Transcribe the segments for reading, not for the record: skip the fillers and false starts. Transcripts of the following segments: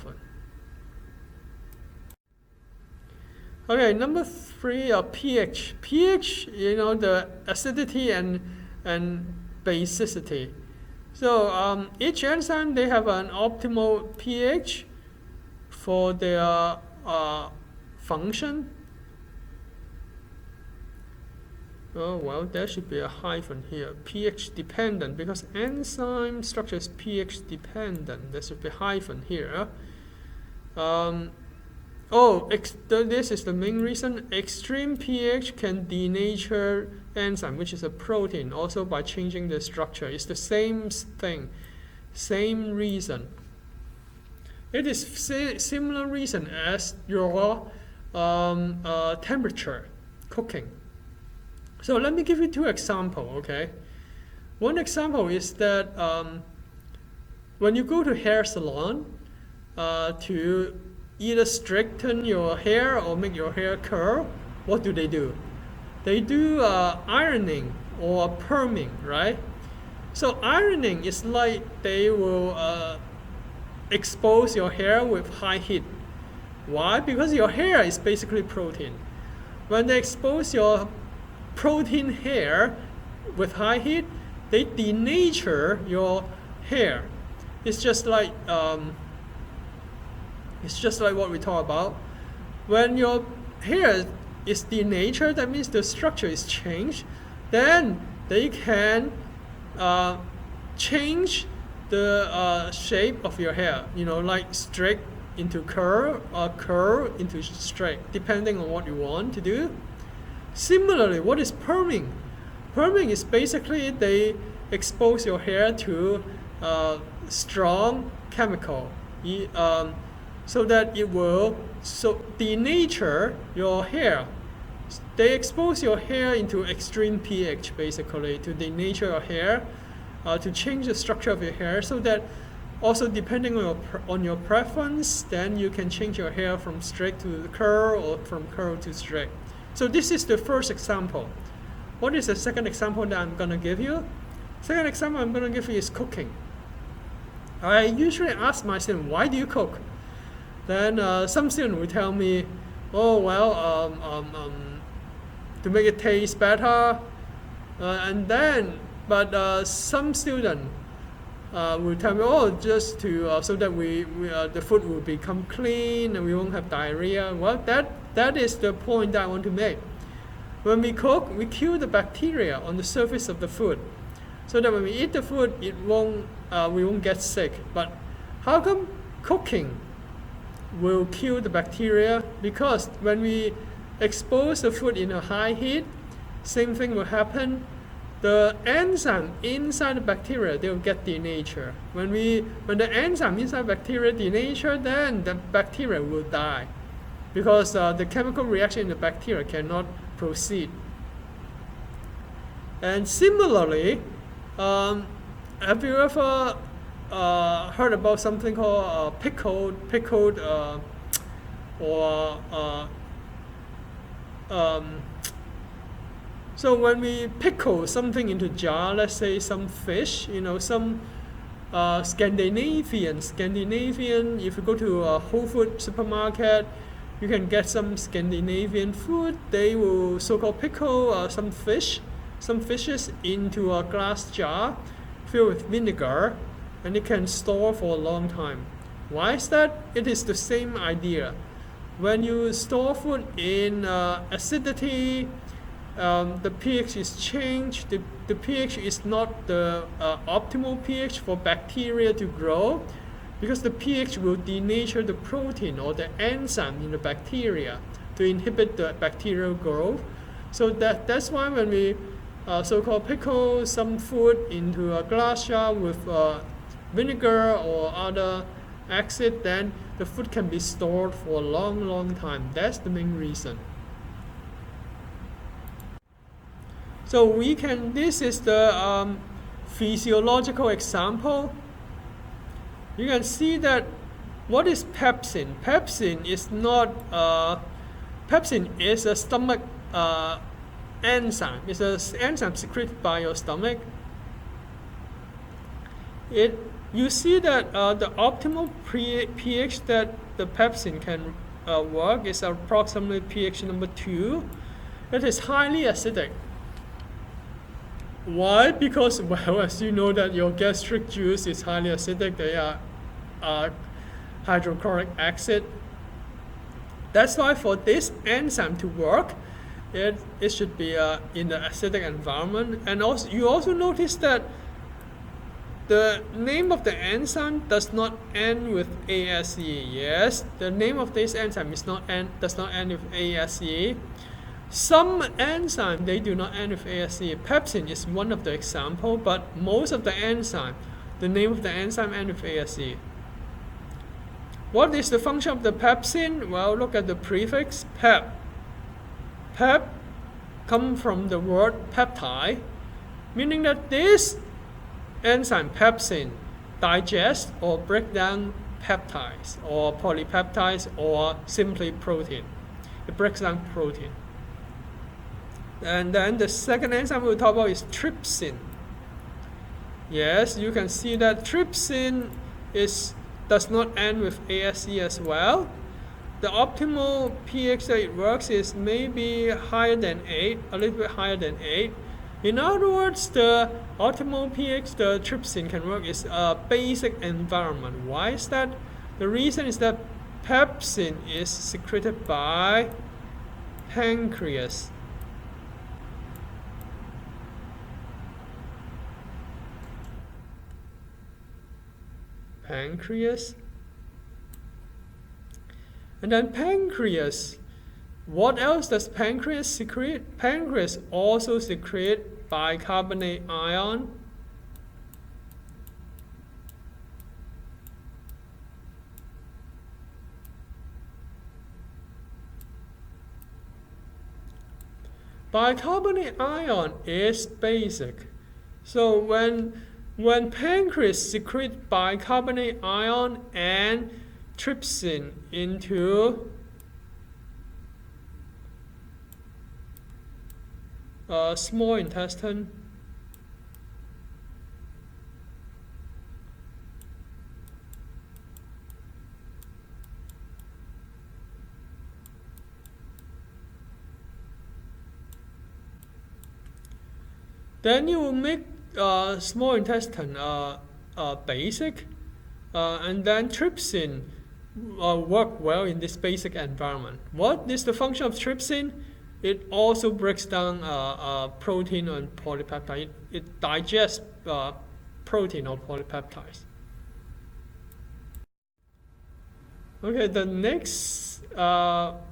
often. Okay, number 3, pH. pH, the acidity and basicity. So each enzyme, they have an optimal pH for their function. Oh, well, there should be a hyphen here. pH dependent, because enzyme structure is pH dependent. There should be a hyphen here. This is the main reason. Extreme pH can denature enzyme, which is a protein, also by changing the structure. It's the same thing, same reason. It is similar reason as your temperature, cooking. So let me give you 2 examples, okay? One example is that when you go to hair salon to either straighten your hair or make your hair curl, what do? They do ironing or perming, right? So ironing is like they will expose your hair with high heat. Why? Because your hair is basically protein. When they expose your protein hair with high heat, they denature your hair. It's just like what we talk about. When your hair is denatured, that means the structure is changed. Then they can change the shape of your hair. Like straight into curl or curl into straight, depending on what you want to do. Similarly, what is perming? Perming is basically they expose your hair to strong chemical, so that it will denature your hair. They expose your hair into extreme pH, basically, to denature your hair, to change the structure of your hair, so that also depending on your preference, then you can change your hair from straight to curl or from curl to straight. So this is the first example. What is the second example that I'm going to give you? Second example I'm going to give you is cooking. I usually ask my student, why do you cook? Then some student will tell me, to make it taste better. But some student will tell me, just to so that the food will become clean and we won't have diarrhea. Well, that is the point that I want to make. When we cook, we kill the bacteria on the surface of the food, so that when we eat the food, we won't get sick. But how come cooking will kill the bacteria? Because when we expose the food in a high heat, same thing will happen. The enzyme inside the bacteria, they will get denatured. When the enzyme inside bacteria denature, then the bacteria will die, because the chemical reaction in the bacteria cannot proceed. And similarly, have you ever heard about something called pickled so when we pickle something into jar, let's say some fish, some Scandinavian, if you go to a Whole Food supermarket, you can get some Scandinavian food. They will so-called pickle some fishes into a glass jar filled with vinegar, and it can store for a long time. Why is that? It is the same idea. When you store food in acidity, the pH is changed. The pH is not the optimal pH for bacteria to grow, because the pH will denature the protein or the enzyme in the bacteria to inhibit the bacterial growth. So that's why when we so-called pickle some food into a glass jar with vinegar or other acid, then the food can be stored for a long time. That's the main reason. So this is the physiological example. You can see that what is pepsin? Pepsin is a stomach enzyme. It's an enzyme secreted by your stomach. It you see that the optimal pH that the pepsin can work is approximately pH number 2. It is highly acidic. Why? Because, well, as you know that your gastric juice is highly acidic. They are hydrochloric acid. That's why for this enzyme to work, it should be in an acidic environment. And also, you also notice that the name of the enzyme does not end with ASE. Yes, the name of this enzyme does not end with ASE. Some enzymes, they do not end with ASE. Pepsin is one of the example, but most of the enzyme, the name of the enzyme ends with ASE. What is the function of the pepsin? Well, look at the prefix pep. Pep comes from the word peptide, meaning that this enzyme pepsin digests or break down peptides or polypeptides or simply protein. It breaks down protein. And then the second enzyme we'll talk about is trypsin. Yes, you can see that trypsin does not end with ASE as well. The optimal pH that it works is maybe higher than 8, a little bit higher than 8. In other words, the optimal pH the trypsin can work is a basic environment. Why is that? The reason is that pepsin is secreted by pancreas. And then pancreas. What else does pancreas secrete? Pancreas also secrete bicarbonate ion. Bicarbonate ion is basic. So when pancreas secretes bicarbonate ion and trypsin into small intestine, then you will make small intestine basic, and then trypsin work well in this basic environment. What is the function of trypsin? It also breaks down protein and polypeptide. It digests protein or polypeptides. Okay, the next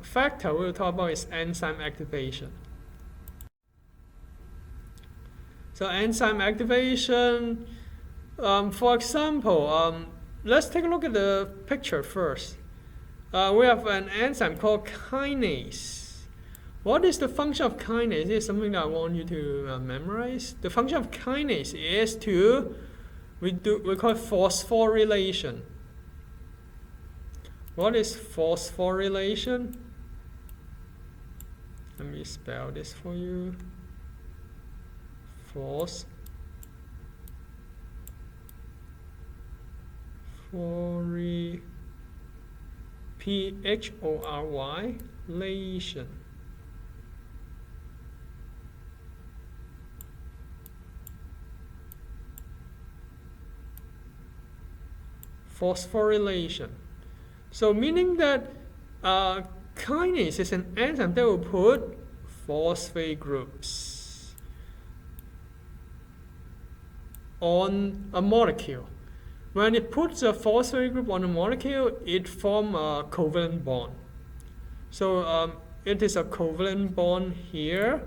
factor we'll talk about is enzyme activation. So enzyme activation, for example, let's take a look at the picture first. We have an enzyme called kinase. What is the function of kinase? This is something that I want you to memorize. The function of kinase is we call it phosphorylation. What is phosphorylation? Let me spell this for you. Phosphorylation. Phosphorylation. So meaning that kinase is an enzyme that will put phosphate groups on a molecule. When it puts a phosphate group on a molecule, it forms a covalent bond. So it is a covalent bond here.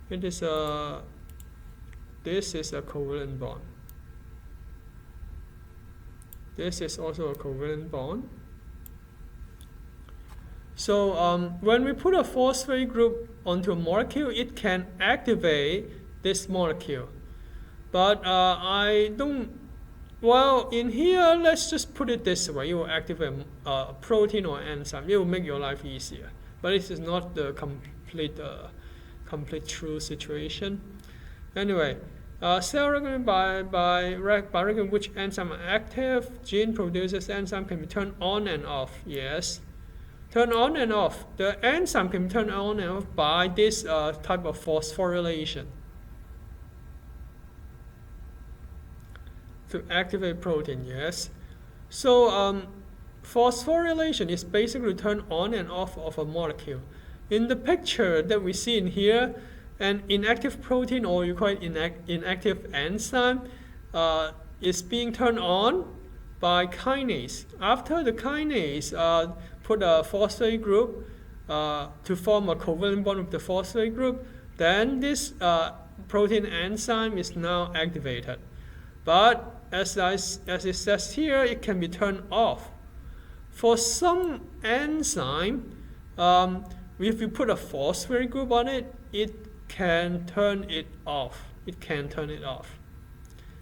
This is a covalent bond. This is also a covalent bond. So when we put a phosphate group onto a molecule, it can activate this molecule. But in here, let's just put it this way. You will activate a protein or enzyme. It will make your life easier. But this is not the complete true situation. Anyway, Cell regulation by regulating which enzyme are active. Gene produces enzyme can be turned on and off. Yes. Turn on and off. The enzyme can be turned on and off by this type of phosphorylation to activate protein. Yes. So phosphorylation is basically turn on and off of a molecule. In the picture that we see in here, an inactive protein, or you call it inactive enzyme, is being turned on by kinase. After the kinase put a phosphate group to form a covalent bond with the phosphate group, then this protein enzyme is now activated. But as it says here, it can be turned off. For some enzyme, if you put a phosphate group on it, it can turn it off.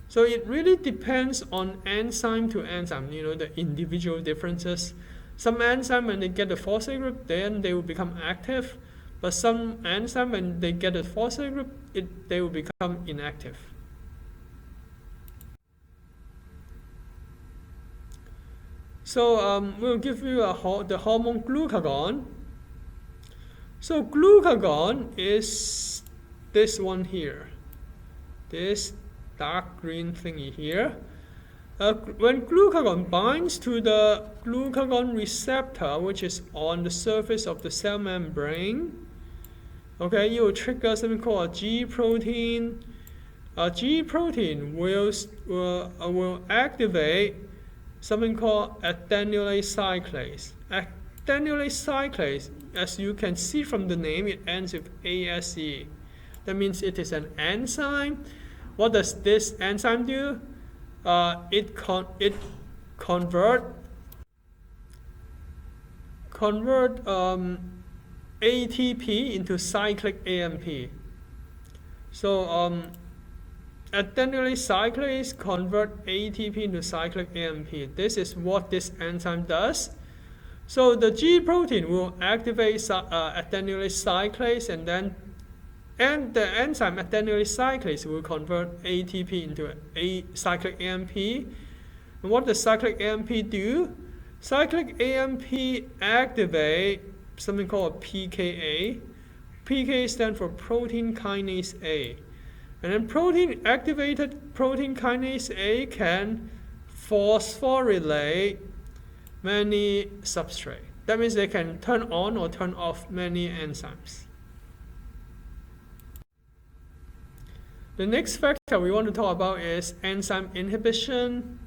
So it really depends on enzyme to enzyme, the individual differences. Some enzyme, when they get the phosphate group, then they will become active. But some enzyme, when they get the phosphate group, they will become inactive. So we'll give you the hormone glucagon. So glucagon is this one here, this dark green thingy here. When glucagon binds to the glucagon receptor, which is on the surface of the cell membrane, okay, you will trigger something called a G protein. A G protein will activate something called adenylate cyclase. Adenylate cyclase, as you can see from the name, it ends with ASE. That means it is an enzyme. What does this enzyme do? It convert ATP into cyclic AMP. So adenylate cyclase convert ATP into cyclic AMP. This is what this enzyme does. So the G protein will activate adenylate cyclase, and the enzyme adenylate cyclase will convert ATP into a cyclic AMP. And what does cyclic AMP do? Cyclic AMP activate something called pKa. pKa stands for protein kinase A. And then activated protein kinase A can phosphorylate many substrates. That means they can turn on or turn off many enzymes. The next factor we want to talk about is enzyme inhibition.